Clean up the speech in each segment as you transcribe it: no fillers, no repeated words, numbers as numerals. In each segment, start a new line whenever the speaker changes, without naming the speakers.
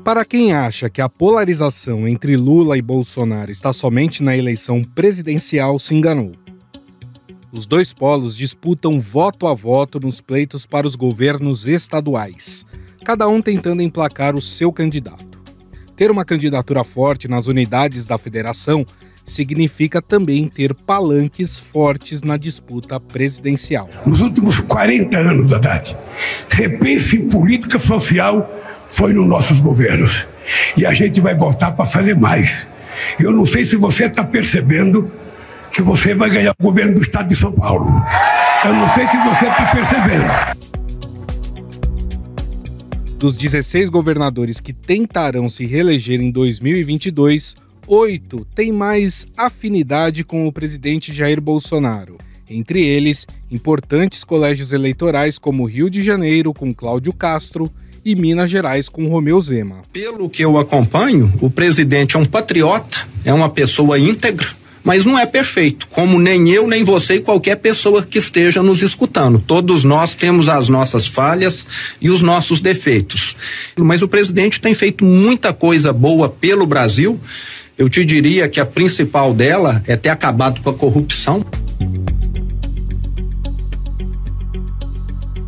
Para quem acha que a polarização entre Lula e Bolsonaro está somente na eleição presidencial, se enganou. Os dois polos disputam voto a voto nos pleitos para os governos estaduais, cada um tentando emplacar o seu candidato. Ter uma candidatura forte nas unidades da federação significa também ter palanques fortes na disputa presidencial.
Nos últimos 40 anos, Haddad, repense em política social foi nos nossos governos. E a gente vai voltar para fazer mais. Eu não sei se você está percebendo que você vai ganhar o governo do estado de São Paulo. Eu não sei se você está percebendo.
Dos 16 governadores que tentarão se reeleger em 2022, 8 têm mais afinidade com o presidente Jair Bolsonaro. Entre eles, importantes colégios eleitorais como Rio de Janeiro, com Cláudio Castro, e Minas Gerais, com Romeu Zema.
Pelo que eu acompanho, o presidente é um patriota, é uma pessoa íntegra, mas não é perfeito, como nem eu, nem você e qualquer pessoa que esteja nos escutando. Todos nós temos as nossas falhas e os nossos defeitos. Mas o presidente tem feito muita coisa boa pelo Brasil. Eu te diria que a principal dela é ter acabado com a corrupção.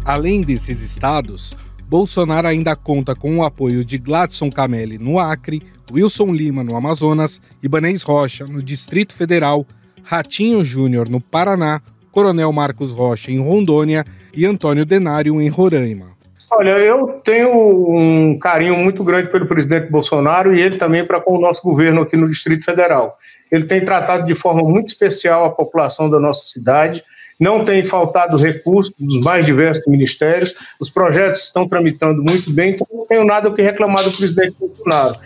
Além desses estados, Bolsonaro ainda conta com o apoio de Gladson Camelli no Acre, Wilson Lima no Amazonas, Ibanez Rocha no Distrito Federal, Ratinho Júnior no Paraná, Coronel Marcos Rocha em Rondônia e Antônio Denário em Roraima.
Olha, eu tenho um carinho muito grande pelo presidente Bolsonaro e ele também para com o nosso governo aqui no Distrito Federal. Ele tem tratado de forma muito especial a população da nossa cidade, não tem faltado recursos dos mais diversos ministérios, os projetos estão tramitando muito bem, então não tenho nada o que reclamar do presidente Bolsonaro.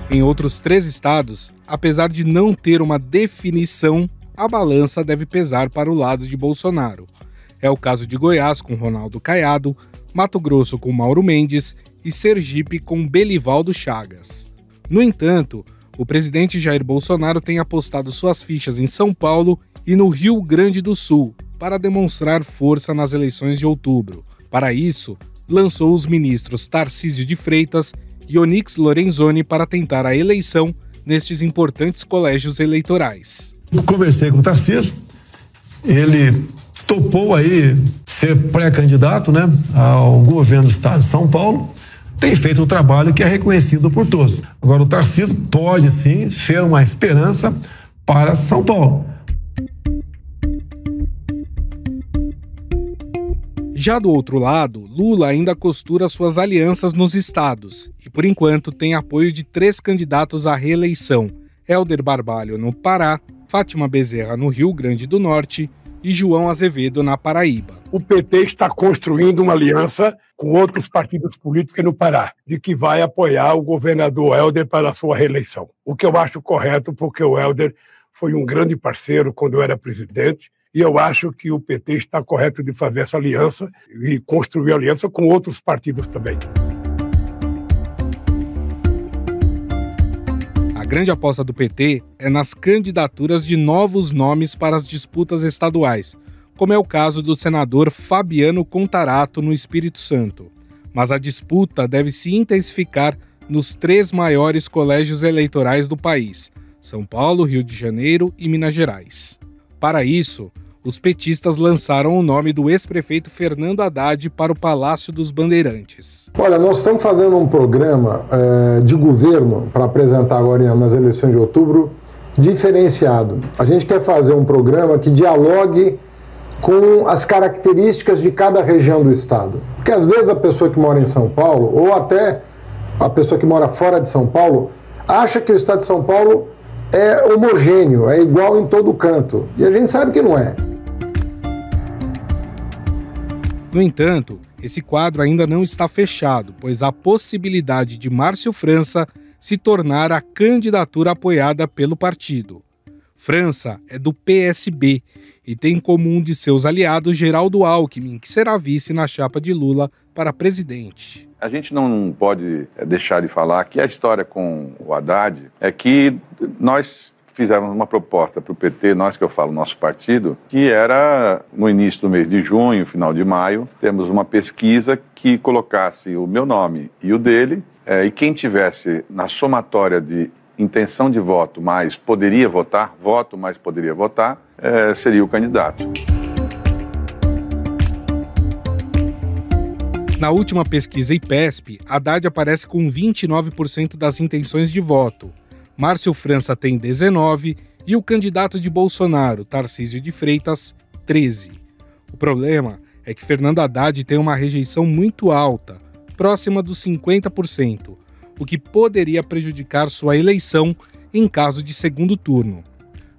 Em outros 3 estados, apesar de não ter uma definição, a balança deve pesar para o lado de Bolsonaro. É o caso de Goiás com Ronaldo Caiado, Mato Grosso com Mauro Mendes e Sergipe com Belivaldo Chagas. No entanto, o presidente Jair Bolsonaro tem apostado suas fichas em São Paulo e no Rio Grande do Sul para demonstrar força nas eleições de outubro. Para isso, lançou os ministros Tarcísio de Freitas e Onyx Lorenzoni para tentar a eleição nestes importantes colégios eleitorais.
Eu conversei com o Tarcísio, ele topou aí ser pré-candidato, né, ao governo do estado de São Paulo. Tem feito um trabalho que é reconhecido por todos. Agora, o Tarcísio pode, sim, ser uma esperança para São Paulo.
Já do outro lado, Lula ainda costura suas alianças nos estados e, por enquanto, tem apoio de 3 candidatos à reeleição: Hélder Barbalho no Pará, Fátima Bezerra no Rio Grande do Norte e João Azevedo na Paraíba.
O PT está construindo uma aliança com outros partidos políticos no Pará, de que vai apoiar o governador Hélder para a sua reeleição. O que eu acho correto, porque o Hélder foi um grande parceiro quando eu era presidente, e eu acho que o PT está correto de fazer essa aliança e construir aliança com outros partidos também.
A grande aposta do PT é nas candidaturas de novos nomes para as disputas estaduais, como é o caso do senador Fabiano Contarato no Espírito Santo. Mas a disputa deve se intensificar nos 3 maiores colégios eleitorais do país: São Paulo, Rio de Janeiro e Minas Gerais. Para isso, os petistas lançaram o nome do ex-prefeito Fernando Haddad para o Palácio dos Bandeirantes.
Olha, nós estamos fazendo um programa de governo para apresentar agora nas eleições de outubro diferenciado. A gente quer fazer um programa que dialogue com as características de cada região do estado. Porque às vezes a pessoa que mora em São Paulo, ou até a pessoa que mora fora de São Paulo, acha que o estado de São Paulo é homogêneo, é igual em todo canto. E a gente sabe que não é.
No entanto, esse quadro ainda não está fechado, pois há possibilidade de Márcio França se tornar a candidatura apoiada pelo partido. França é do PSB e tem como um de seus aliados Geraldo Alckmin, que será vice na chapa de Lula para presidente.
A gente não pode deixar de falar que a história com o Haddad é que nós fizemos uma proposta para o PT, nós que eu falo, nosso partido, que era no início do mês de junho, final de maio, temos uma pesquisa que colocasse o meu nome e o dele, e quem tivesse na somatória de intenção de voto mais poderia votar, seria o candidato.
Na última pesquisa IPESP, Haddad aparece com 29% das intenções de voto. Márcio França tem 19% e o candidato de Bolsonaro, Tarcísio de Freitas, 13%. O problema é que Fernando Haddad tem uma rejeição muito alta, próxima dos 50%, o que poderia prejudicar sua eleição em caso de segundo turno.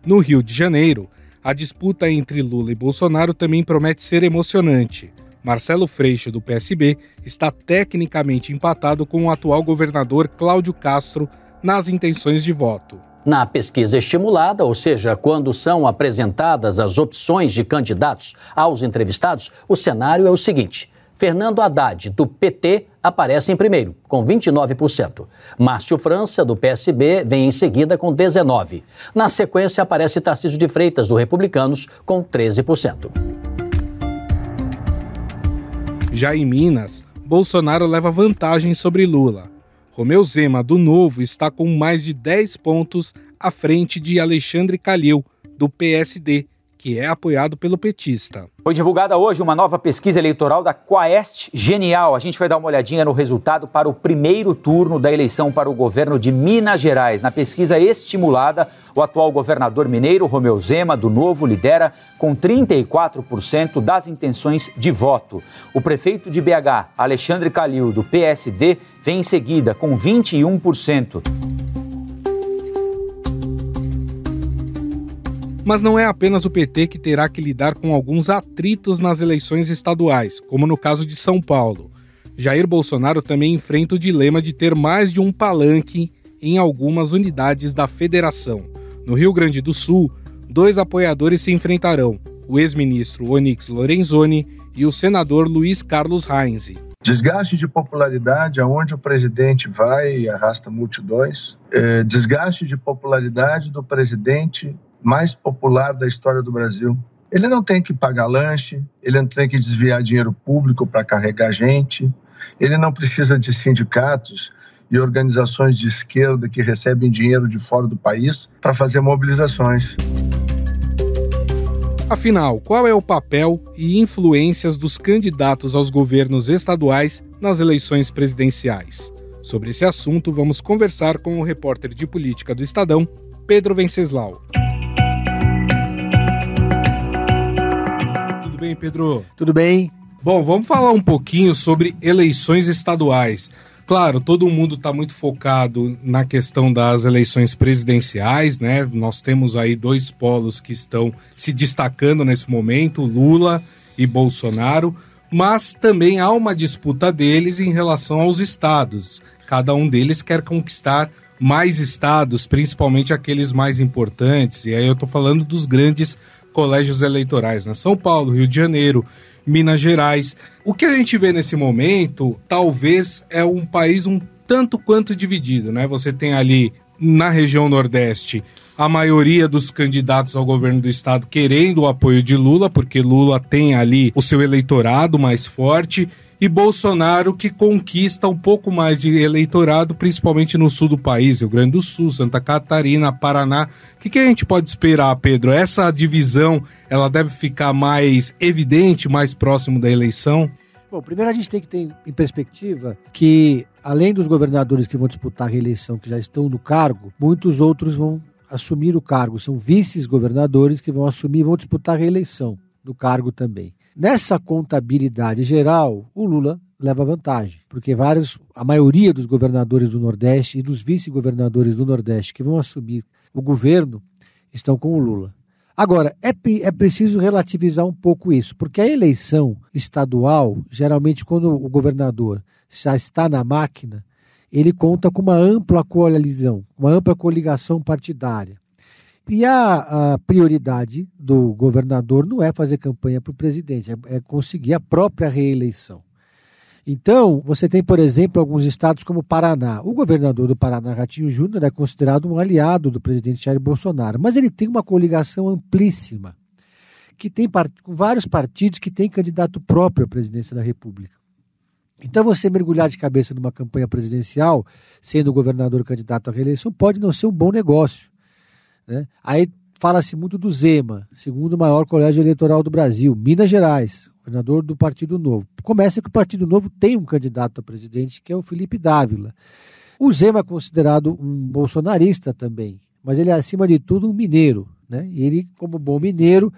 No Rio de Janeiro, a disputa entre Lula e Bolsonaro também promete ser emocionante. Marcelo Freixo, do PSB, está tecnicamente empatado com o atual governador Cláudio Castro nas intenções de voto.
Na pesquisa estimulada, ou seja, quando são apresentadas as opções de candidatos aos entrevistados, o cenário é o seguinte: Fernando Haddad, do PT, aparece em primeiro, com 29%. Márcio França, do PSB, vem em seguida com 19%. Na sequência, aparece Tarcísio de Freitas, do Republicanos, com 13%.
Já em Minas, Bolsonaro leva vantagem sobre Lula. Romeu Zema, do Novo, está com mais de 10 pontos à frente de Alexandre Calil, do PSD, que é apoiado pelo petista.
Foi divulgada hoje uma nova pesquisa eleitoral da Quaest Genial. A gente vai dar uma olhadinha no resultado para o primeiro turno da eleição para o governo de Minas Gerais. Na pesquisa estimulada, o atual governador mineiro, Romeu Zema, do Novo, lidera com 34% das intenções de voto. O prefeito de BH, Alexandre Calil, do PSD, vem em seguida com 21%.
Mas não é apenas o PT que terá que lidar com alguns atritos nas eleições estaduais, como no caso de São Paulo. Jair Bolsonaro também enfrenta o dilema de ter mais de um palanque em algumas unidades da federação. No Rio Grande do Sul, 2 apoiadores se enfrentarão, o ex-ministro Onyx Lorenzoni e o senador Luiz Carlos Reins.
Desgaste de popularidade aonde o presidente vai e arrasta multidões. Desgaste de popularidade do presidente mais popular da história do Brasil. Ele não tem que pagar lanche, ele não tem que desviar dinheiro público para carregar gente, ele não precisa de sindicatos e organizações de esquerda que recebem dinheiro de fora do país para fazer mobilizações.
Afinal, qual é o papel e influências dos candidatos aos governos estaduais nas eleições presidenciais? Sobre esse assunto, vamos conversar com o repórter de política do Estadão, Pedro Venceslau. Tudo bem, Pedro?
Tudo bem.
Bom, vamos falar um pouquinho sobre eleições estaduais. Claro, todo mundo está muito focado na questão das eleições presidenciais, né? Nós temos aí 2 polos que estão se destacando nesse momento, Lula e Bolsonaro, mas também há uma disputa deles em relação aos estados. Cada um deles quer conquistar mais estados, principalmente aqueles mais importantes, e aí eu estou falando dos grandes colégios eleitorais, né? São Paulo, Rio de Janeiro, Minas Gerais. O que a gente vê nesse momento, talvez, é um país um tanto quanto dividido, né? Você tem ali, na região Nordeste, a maioria dos candidatos ao governo do estado querendo o apoio de Lula, porque Lula tem ali o seu eleitorado mais forte, e Bolsonaro que conquista um pouco mais de eleitorado, principalmente no sul do país, Rio Grande do Sul, Santa Catarina, Paraná. O que a gente pode esperar, Pedro? Essa divisão, ela deve ficar mais evidente, mais próximo da eleição?
Bom, primeiro a gente tem que ter em perspectiva que, além dos governadores que vão disputar a reeleição, que já estão no cargo, muitos outros vão assumir o cargo. São vice-governadores que vão assumir e vão disputar a reeleição do cargo também. Nessa contabilidade geral, o Lula leva vantagem, porque a maioria dos governadores do Nordeste e dos vice-governadores do Nordeste que vão assumir o governo estão com o Lula. Agora, é preciso relativizar um pouco isso, porque a eleição estadual, geralmente quando o governador já está na máquina, ele conta com uma ampla coligação partidária. E a prioridade do governador não é fazer campanha para o presidente, é conseguir a própria reeleição. Então, você tem, por exemplo, alguns estados como o Paraná. O governador do Paraná, Ratinho Júnior, é considerado um aliado do presidente Jair Bolsonaro, mas ele tem uma coligação amplíssima, que tem com vários partidos que têm candidato próprio à presidência da República. Então, você mergulhar de cabeça numa campanha presidencial, sendo o governador candidato à reeleição, pode não ser um bom negócio, né? Aí fala-se muito do Zema, segundo maior colégio eleitoral do Brasil, Minas Gerais, governador do Partido Novo. Começa que o Partido Novo tem um candidato a presidente, que é o Felipe Dávila. O Zema é considerado um bolsonarista também, mas ele é, acima de tudo, um mineiro, né? E ele, como bom mineiro,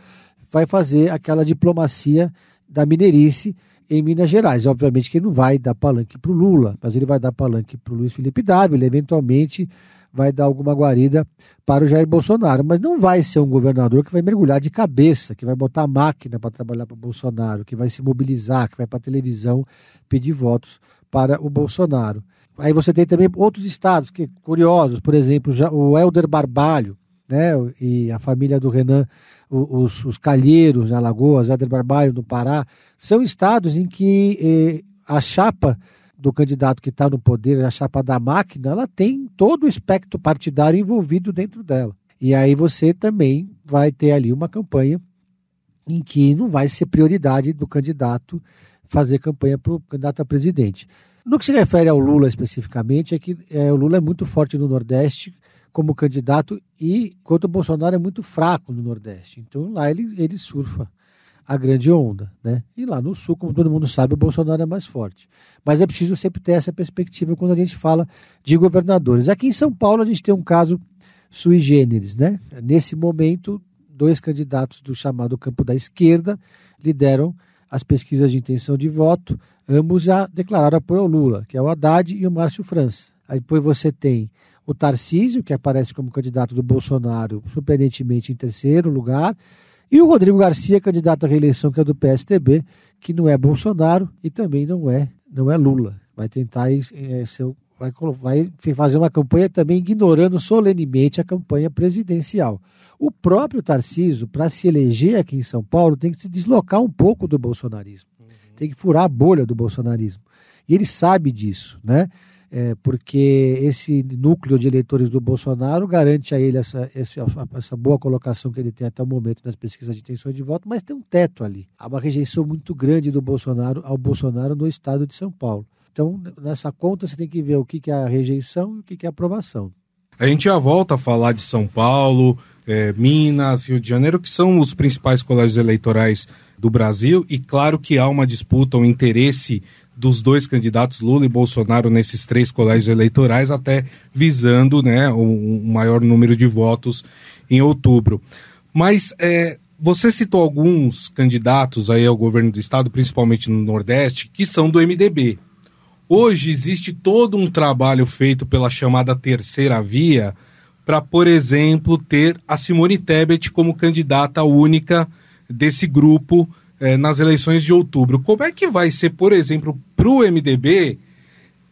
vai fazer aquela diplomacia da mineirice em Minas Gerais. Obviamente que ele não vai dar palanque para o Lula, mas ele vai dar palanque para o Luiz Felipe Dávila, eventualmente vai dar alguma guarida para o Jair Bolsonaro, mas não vai ser um governador que vai mergulhar de cabeça, que vai botar a máquina para trabalhar para o Bolsonaro, que vai se mobilizar, que vai para a televisão pedir votos para o Bolsonaro. Aí você tem também outros estados que curiosos, por exemplo, o Helder Barbalho, né, e a família do Renan, os Calheiros, na Alagoas, Helder Barbalho no Pará, são estados em que a chapa do candidato que está no poder, a chapa da máquina, ela tem todo o espectro partidário envolvido dentro dela. E aí você também vai ter ali uma campanha em que não vai ser prioridade do candidato fazer campanha para o candidato a presidente. No que se refere ao Lula especificamente, é que o Lula é muito forte no Nordeste como candidato, e enquanto o Bolsonaro é muito fraco no Nordeste. Então lá ele surfa a grande onda, né? E lá no Sul, como todo mundo sabe, o Bolsonaro é mais forte. Mas é preciso sempre ter essa perspectiva quando a gente fala de governadores. Aqui em São Paulo a gente tem um caso sui generis, né? Nesse momento, 2 candidatos do chamado campo da esquerda lideram as pesquisas de intenção de voto. Ambos já declararam apoio ao Lula, que é o Haddad e o Márcio França. Aí depois você tem o Tarcísio, que aparece como candidato do Bolsonaro, surpreendentemente em 3º lugar, e o Rodrigo Garcia, candidato à reeleição, que é do PSDB, que não é Bolsonaro e também não é Lula. Vai tentar vai fazer uma campanha também ignorando solenemente a campanha presidencial. O próprio Tarcísio, para se eleger aqui em São Paulo, tem que se deslocar um pouco do bolsonarismo. Tem que furar a bolha do bolsonarismo. E ele sabe disso, né? Porque esse núcleo de eleitores do Bolsonaro garante a ele essa boa colocação que ele tem até o momento nas pesquisas de intenções de voto, mas tem um teto ali. Há uma rejeição muito grande do Bolsonaro ao Bolsonaro no estado de São Paulo. Então, nessa conta, você tem que ver o que é a rejeição e o que é a aprovação.
A gente já volta a falar de São Paulo, Minas, Rio de Janeiro, que são os principais colégios eleitorais do Brasil, e claro que há uma disputa, um interesse dos 2 candidatos, Lula e Bolsonaro, nesses 3 colégios eleitorais, até visando, né, um maior número de votos em outubro. Mas você citou alguns candidatos aí ao governo do estado, principalmente no Nordeste, que são do MDB. Hoje existe todo um trabalho feito pela chamada terceira via para, por exemplo, ter a Simone Tebet como candidata única desse grupo nas eleições de outubro. Como é que vai ser, por exemplo, para o MDB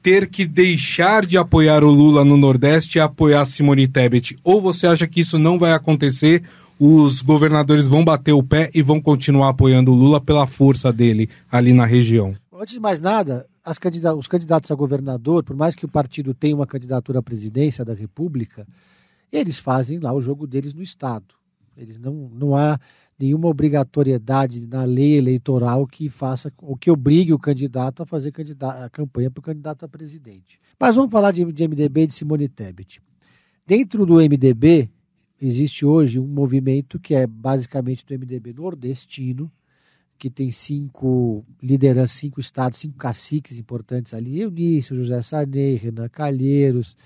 ter que deixar de apoiar o Lula no Nordeste e apoiar a Simone Tebet? Ou você acha que isso não vai acontecer, os governadores vão bater o pé e vão continuar apoiando o Lula pela força dele ali na região?
Antes de mais nada, os candidatos a governador, por mais que o partido tenha uma candidatura à presidência da República, eles fazem lá o jogo deles no Estado. Eles não há nenhuma obrigatoriedade na lei eleitoral que faça ou que obrigue o candidato a fazer a campanha para o candidato a presidente. Mas vamos falar de MDB e de Simone Tebet. Dentro do MDB, existe hoje um movimento que é basicamente do MDB nordestino, que tem 5 lideranças, 5 estados, 5 caciques importantes ali, Eunício, José Sarney, Renan Calheiros,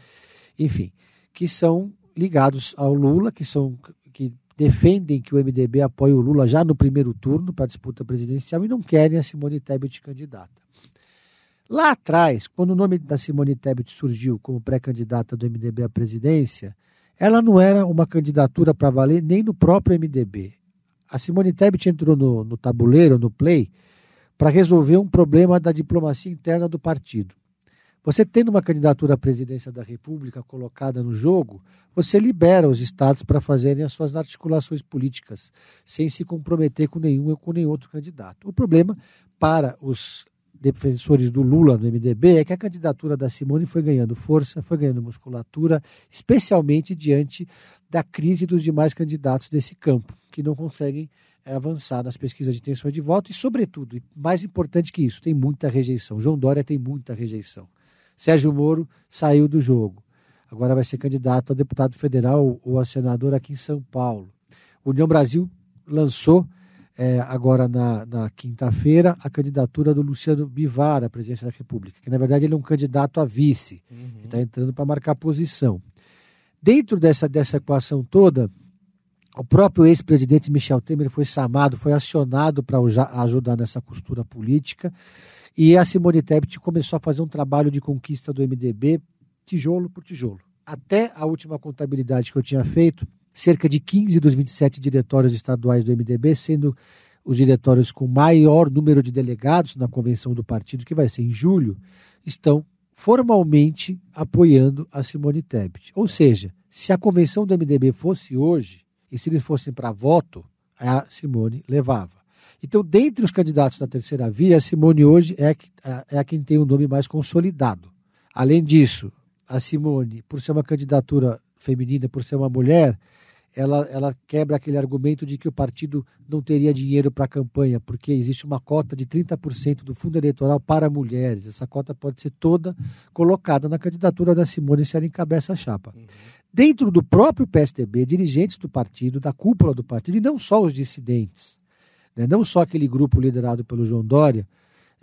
enfim, que são ligados ao Lula, que defendem que o MDB apoie o Lula já no primeiro turno para a disputa presidencial e não querem a Simone Tebet candidata. Lá atrás, quando o nome da Simone Tebet surgiu como pré-candidata do MDB à presidência, ela não era uma candidatura para valer nem no próprio MDB. A Simone Tebet entrou no tabuleiro, no play, para resolver um problema da diplomacia interna do partido. Você tendo uma candidatura à presidência da República colocada no jogo, você libera os estados para fazerem as suas articulações políticas, sem se comprometer com nenhum ou com nenhum outro candidato. O problema para os defensores do Lula no MDB é que a candidatura da Simone foi ganhando força, foi ganhando musculatura, especialmente diante da crise dos demais candidatos desse campo, que não conseguem avançar nas pesquisas de intenções de voto e, sobretudo, e mais importante que isso, tem muita rejeição. João Dória tem muita rejeição. Sérgio Moro saiu do jogo. Agora vai ser candidato a deputado federal ou a senador aqui em São Paulo. União Brasil lançou agora na quinta-feira a candidatura do Luciano Bivar à presidência da República, que na verdade ele é um candidato a vice. Ele está entrando para marcar posição. Dentro dessa equação toda, o próprio ex-presidente Michel Temer foi chamado, foi acionado para ajudar nessa costura política, e a Simone Tebet começou a fazer um trabalho de conquista do MDB, tijolo por tijolo. Até a última contabilidade que eu tinha feito, cerca de 15 dos 27 diretórios estaduais do MDB, sendo os diretórios com maior número de delegados na convenção do partido, que vai ser em julho, estão formalmente apoiando a Simone Tebet. Ou seja, se a convenção do MDB fosse hoje, e se eles fossem para voto, a Simone levava. Então, dentre os candidatos da terceira via, a Simone hoje é a quem tem o nome mais consolidado. Além disso, a Simone, por ser uma candidatura feminina, por ser uma mulher, ela quebra aquele argumento de que o partido não teria dinheiro para a campanha, porque existe uma cota de 30% do fundo eleitoral para mulheres. Essa cota pode ser toda colocada na candidatura da Simone se ela encabeça a chapa. Dentro do próprio PSDB, dirigentes do partido, da cúpula do partido, e não só os dissidentes, né? Não só aquele grupo liderado pelo João Dória,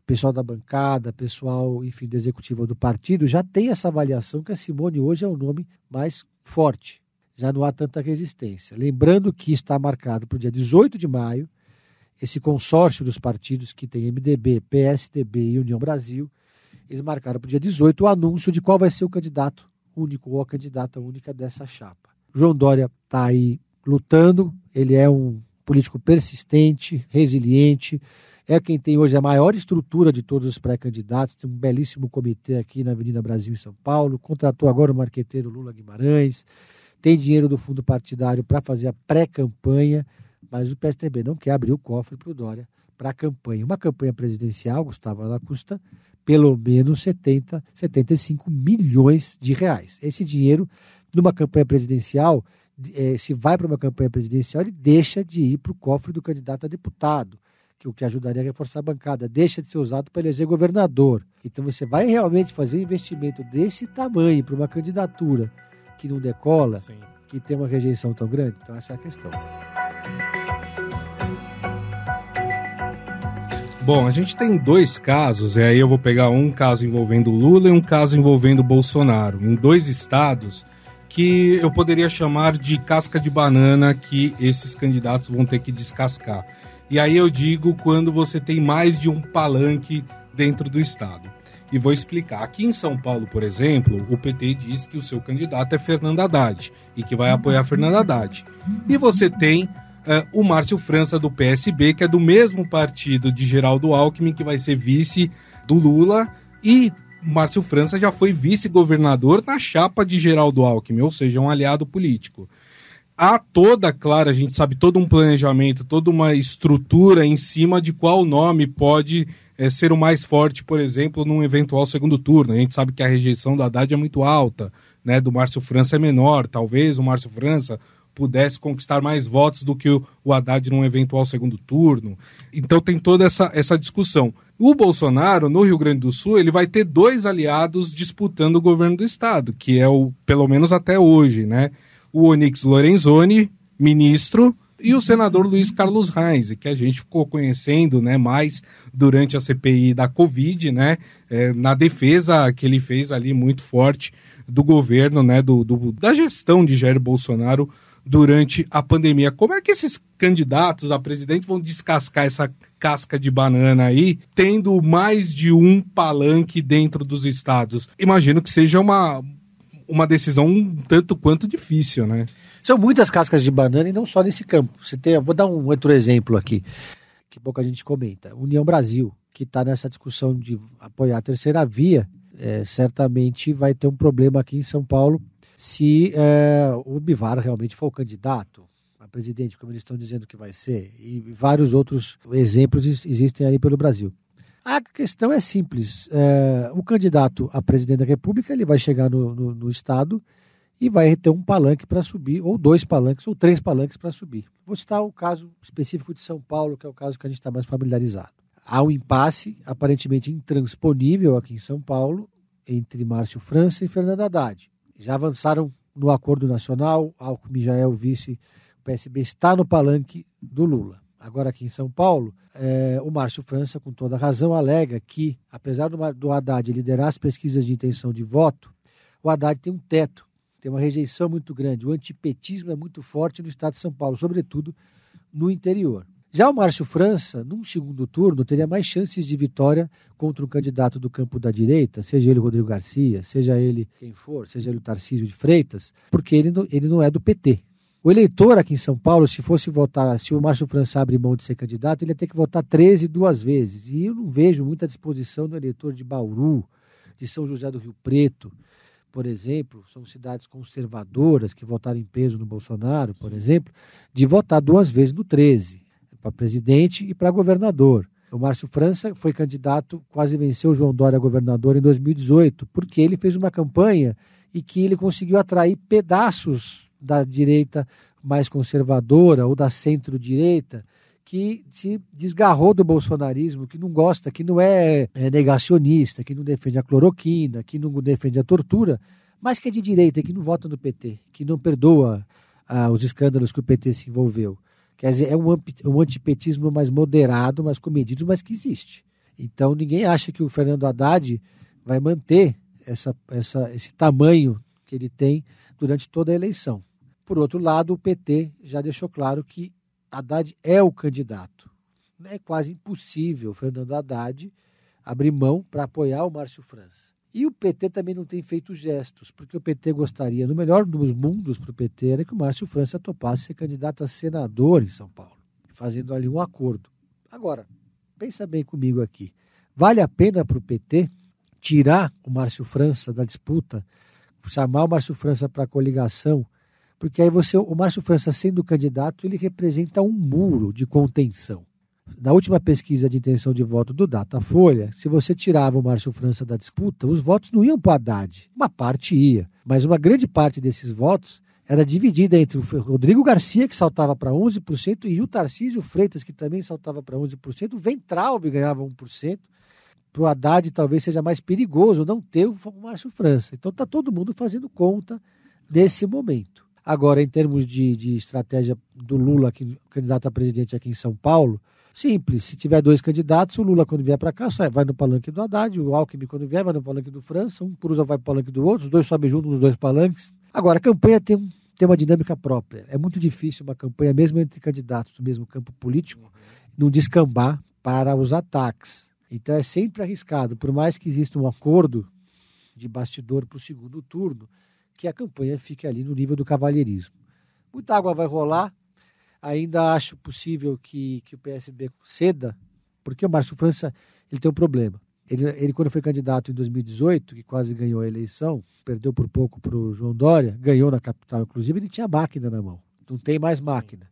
pessoal da bancada, pessoal, enfim, da executiva do partido, já tem essa avaliação que a Simone hoje é o nome mais forte. Já não há tanta resistência. Lembrando que está marcado para o dia 18 de maio, esse consórcio dos partidos que tem MDB, PSDB e União Brasil, eles marcaram para o dia 18 o anúncio de qual vai ser o candidato único ou a candidata única dessa chapa. João Dória está aí lutando, ele é um político persistente, resiliente, é quem tem hoje a maior estrutura de todos os pré-candidatos, tem um belíssimo comitê aqui na Avenida Brasil em São Paulo, contratou agora o marqueteiro Lula Guimarães, tem dinheiro do fundo partidário para fazer a pré-campanha, mas o PSDB não quer abrir o cofre para o Dória para a campanha. Uma campanha presidencial, Gustavo, ela custa pelo menos 75 milhões de reais. Esse dinheiro, numa campanha presidencial, se vai para uma campanha presidencial, ele deixa de ir para o cofre do candidato a deputado, o que ajudaria a reforçar a bancada, deixa de ser usado para eleger governador. Então você vai realmente fazer um investimento desse tamanho para uma candidatura que não decola, sim, que tem uma rejeição tão grande? Então essa é a questão.
Bom, a gente tem dois casos, e aí eu vou pegar um caso envolvendo Lula e um caso envolvendo Bolsonaro, em dois estados que eu poderia chamar de casca de banana que esses candidatos vão ter que descascar. E aí eu digo quando você tem mais de um palanque dentro do estado. E vou explicar. Aqui em São Paulo, por exemplo, o PT diz que o seu candidato é Fernando Haddad e que vai apoiar Fernando Haddad. E você tem o Márcio França do PSB, que é do mesmo partido de Geraldo Alckmin, que vai ser vice do Lula. E Márcio França já foi vice-governador na chapa de Geraldo Alckmin, ou seja, um aliado político. Há toda, claro, a gente sabe, todo um planejamento, toda uma estrutura em cima de qual nome pode ser o mais forte, por exemplo, num eventual segundo turno. A gente sabe que a rejeição do Haddad é muito alta, né? Do Márcio França é menor. Talvez o Márcio França pudesse conquistar mais votos do que o Haddad num eventual segundo turno. Então tem toda essa discussão. O Bolsonaro, no Rio Grande do Sul, ele vai ter dois aliados disputando o governo do estado, que é pelo menos até hoje, né? O Onyx Lorenzoni, ministro, e o senador Luiz Carlos Reis, que a gente ficou conhecendo, né, mais durante a CPI da Covid, né, na defesa que ele fez ali muito forte do governo, né, da gestão de Jair Bolsonaro durante a pandemia. Como é que esses candidatos a presidente vão descascar essa casca de banana aí, tendo mais de um palanque dentro dos estados? Imagino que seja uma decisão um tanto quanto difícil, né?
São muitas cascas de banana e não só nesse campo. Vou dar um outro exemplo aqui, que pouco a gente comenta. União Brasil, que está nessa discussão de apoiar a terceira via, certamente vai ter um problema aqui em São Paulo se o Bivar realmente for o candidato a presidente, como eles estão dizendo que vai ser, e vários outros exemplos existem aí pelo Brasil. A questão é simples. O candidato a presidente da República ele vai chegar no estado e vai ter um palanque para subir, ou 2 palanques, ou 3 palanques para subir. Vou citar o caso específico de São Paulo, que é o caso que a gente está mais familiarizado. Há um impasse aparentemente intransponível aqui em São Paulo entre Márcio França e Fernando Haddad. Já avançaram no acordo nacional, Alckmin já é o vice, o PSB está no palanque do Lula. Agora aqui em São Paulo, o Márcio França, com toda razão, alega que, apesar do Haddad liderar as pesquisas de intenção de voto, o Haddad tem um teto, tem uma rejeição muito grande. O antipetismo é muito forte no estado de São Paulo, sobretudo no interior. Já o Márcio França, num segundo turno, teria mais chances de vitória contra um candidato do campo da direita, seja ele o Rodrigo Garcia, seja ele quem for, seja ele o Tarcísio de Freitas, porque ele não é do PT. O eleitor aqui em São Paulo, se fosse votar, se o Márcio França abre mão de ser candidato, ele ia ter que votar 13 duas vezes. E eu não vejo muita disposição do eleitor de Bauru, de São José do Rio Preto, por exemplo, são cidades conservadoras que votaram em peso no Bolsonaro, por exemplo, de votar 2 vezes no 13, para presidente e para governador. O Márcio França foi candidato, quase venceu o João Dória governador em 2018, porque ele fez uma campanha e que ele conseguiu atrair pedaços da direita mais conservadora ou da centro-direita, que se desgarrou do bolsonarismo, que não gosta, que não é negacionista, que não defende a cloroquina, que não defende a tortura, mas que é de direita, que não vota no PT, que não perdoa os escândalos que o PT se envolveu. Quer dizer, é um antipetismo mais moderado, mais comedido, mas que existe. Então ninguém acha que o Fernando Haddad vai manter esse tamanho que ele tem durante toda a eleição. Por outro lado, o PT já deixou claro que Haddad é o candidato. É quase impossível o Fernando Haddad abrir mão para apoiar o Márcio França. E o PT também não tem feito gestos, porque o PT gostaria, no melhor dos mundos para o PT, era que o Márcio França topasse ser candidato a senador em São Paulo, fazendo ali um acordo. Agora, pensa bem comigo aqui. Vale a pena para o PT tirar o Márcio França da disputa, chamar o Márcio França para a coligação, porque aí o Márcio França sendo candidato, ele representa um muro de contenção. Na última pesquisa de intenção de voto do Datafolha, se você tirava o Márcio França da disputa, os votos não iam para o Haddad. Uma parte ia, mas uma grande parte desses votos era dividida entre o Rodrigo Garcia, que saltava para 11%, e o Tarcísio Freitas, que também saltava para 11%. O Weintraub ganhava 1%. Para o Haddad talvez seja mais perigoso não ter o Márcio França. Então está todo mundo fazendo conta nesse momento. Agora, em termos de estratégia do Lula, candidato a presidente aqui em São Paulo, simples. Se tiver 2 candidatos, o Lula, quando vier para cá, só vai no palanque do Haddad, o Alckmin, quando vier, vai no palanque do França, um cruza vai para o palanque do outro, os 2 sobem juntos nos 2 palanques. Agora, a campanha tem uma dinâmica própria. É muito difícil uma campanha, mesmo entre candidatos do mesmo campo político, não descambar para os ataques. Então, é sempre arriscado, por mais que exista um acordo de bastidor para o segundo turno, que a campanha fique ali no nível do cavalheirismo. Muita água vai rolar, ainda acho possível que o PSB ceda, porque o Márcio França ele tem um problema. Ele, quando foi candidato em 2018, que quase ganhou a eleição, perdeu por pouco para o João Dória, ganhou na capital, inclusive, ele tinha máquina na mão. Não tem mais máquina.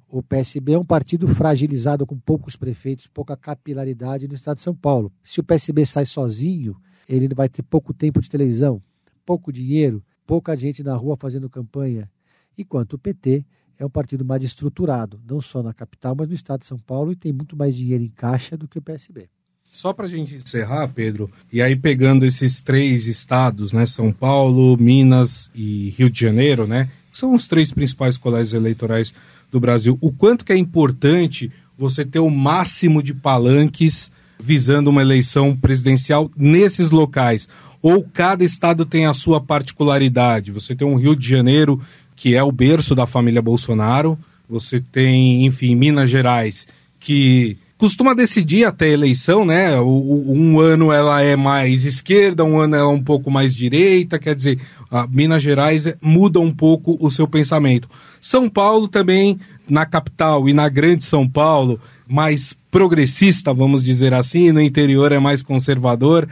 O PSB é um partido fragilizado, com poucos prefeitos, pouca capilaridade no estado de São Paulo. Se o PSB sai sozinho, ele vai ter pouco tempo de televisão, pouco dinheiro, pouca gente na rua fazendo campanha, enquanto o PT é um partido mais estruturado, não só na capital, mas no estado de São Paulo, e tem muito mais dinheiro em caixa do que o PSB.
Só para a gente encerrar, Pedro, e aí pegando esses 3 estados, né, São Paulo, Minas e Rio de Janeiro, né, que são os 3 principais colégios eleitorais do Brasil, o quanto que é importante você ter o máximo de palanques visando uma eleição presidencial nesses locais? Ou cada estado tem a sua particularidade? Você tem um Rio de Janeiro, que é o berço da família Bolsonaro, você tem, enfim, Minas Gerais, que costuma decidir até a eleição, né? Um ano ela é mais esquerda, um ano ela é um pouco mais direita, quer dizer, a Minas Gerais muda um pouco o seu pensamento. São Paulo também, na capital e na grande São Paulo, mais progressista, vamos dizer assim, no interior é mais conservador.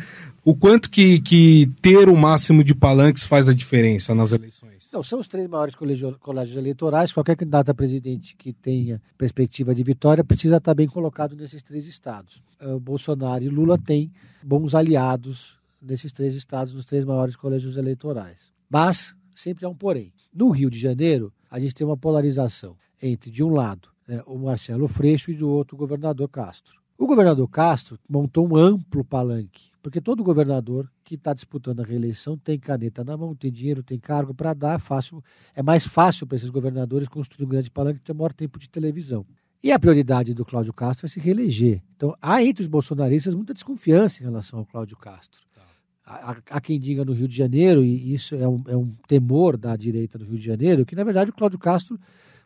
O quanto que ter o máximo de palanques faz a diferença nas eleições?
Não, são os 3 maiores colégios eleitorais. Qualquer candidato a presidente que tenha perspectiva de vitória precisa estar bem colocado nesses 3 estados. Bolsonaro e Lula têm bons aliados nesses 3 estados, nos 3 maiores colégios eleitorais. Mas sempre há um porém. No Rio de Janeiro, a gente tem uma polarização entre, de um lado, o Marcelo Freixo e do outro, o governador Castro. O governador Castro montou um amplo palanque, porque todo governador que está disputando a reeleição tem caneta na mão, tem dinheiro, tem cargo para dar, é mais fácil para esses governadores construir um grande palanque e ter maior tempo de televisão. E a prioridade do Cláudio Castro é se reeleger. Então, há entre os bolsonaristas muita desconfiança em relação ao Cláudio Castro. Há quem diga no Rio de Janeiro, e isso é um temor da direita do Rio de Janeiro, que, na verdade, o Cláudio Castro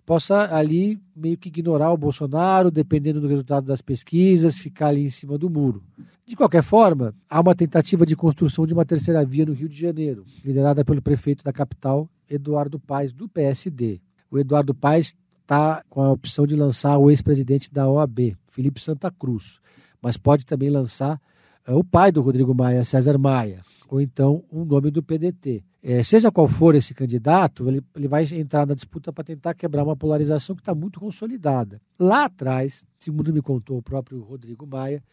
possa ali meio que ignorar o Bolsonaro, dependendo do resultado das pesquisas, ficar ali em cima do muro. De qualquer forma, há uma tentativa de construção de uma terceira via no Rio de Janeiro, liderada pelo prefeito da capital, Eduardo Paes, do PSD. O Eduardo Paes está com a opção de lançar o ex-presidente da OAB, Felipe Santa Cruz, mas pode também lançar o pai do Rodrigo Maia, César Maia, ou então um nome do PDT. Seja qual for esse candidato, ele vai entrar na disputa para tentar quebrar uma polarização que está muito consolidada. Lá atrás, segundo me contou o próprio Rodrigo Maia,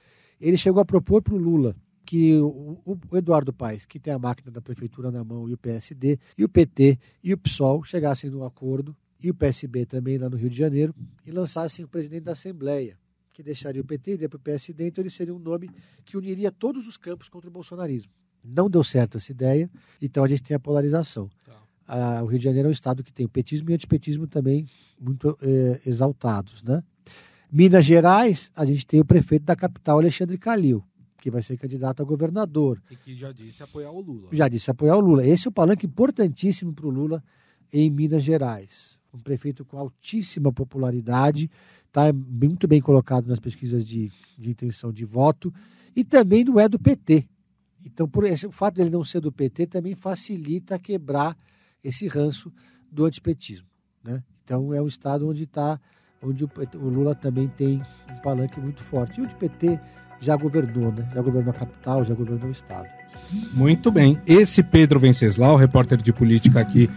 ele chegou a propor para o Lula que o Eduardo Paes, que tem a máquina da prefeitura na mão, e o PSD, e o PT, e o PSOL chegassem num acordo, e o PSB também lá no Rio de Janeiro, e lançassem o presidente da Assembleia, que deixaria o PT e iria para o PSD, então ele seria um nome que uniria todos os campos contra o bolsonarismo. Não deu certo essa ideia, então a gente tem a polarização. O Rio de Janeiro é um estado que tem o petismo e o antipetismo também muito exaltados, né? Minas Gerais, a gente tem o prefeito da capital, Alexandre Calil, que vai ser candidato a governador.
E que já disse apoiar o Lula.
Já disse apoiar o Lula. Esse é o palanque importantíssimo para o Lula em Minas Gerais. Um prefeito com altíssima popularidade, está muito bem colocado nas pesquisas de intenção de voto, e também não é do PT. Então, o fato dele não ser do PT também facilita quebrar esse ranço do antipetismo, né? Então, é um estado onde o Lula também tem um palanque muito forte. E o de PT já governou, né? Já governou a capital, já governou o estado.
Muito bem. Esse Pedro Venceslau, repórter de política aqui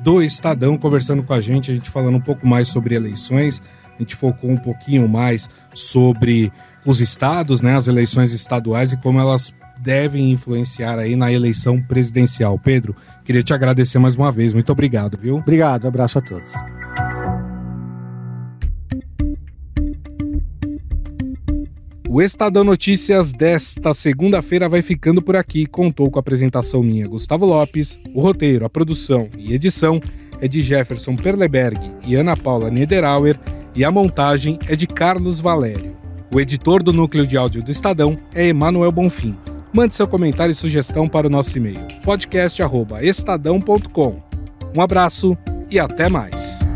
do Estadão, conversando com a gente falando um pouco mais sobre eleições. A gente focou um pouquinho mais sobre os estados, né? As eleições estaduais e como elas devem influenciar aí na eleição presidencial. Pedro, queria te agradecer mais uma vez. Muito obrigado, viu?
Obrigado, abraço a todos.
O Estadão Notícias desta segunda-feira vai ficando por aqui. Contou com a apresentação minha, Gustavo Lopes. O roteiro, a produção e edição é de Jefferson Perleberg e Ana Paula Niederauer e a montagem é de Carlos Valério. O editor do núcleo de áudio do Estadão é Emanuel Bonfim. Mande seu comentário e sugestão para o nosso e-mail podcast@estadão.com. Um abraço e até mais.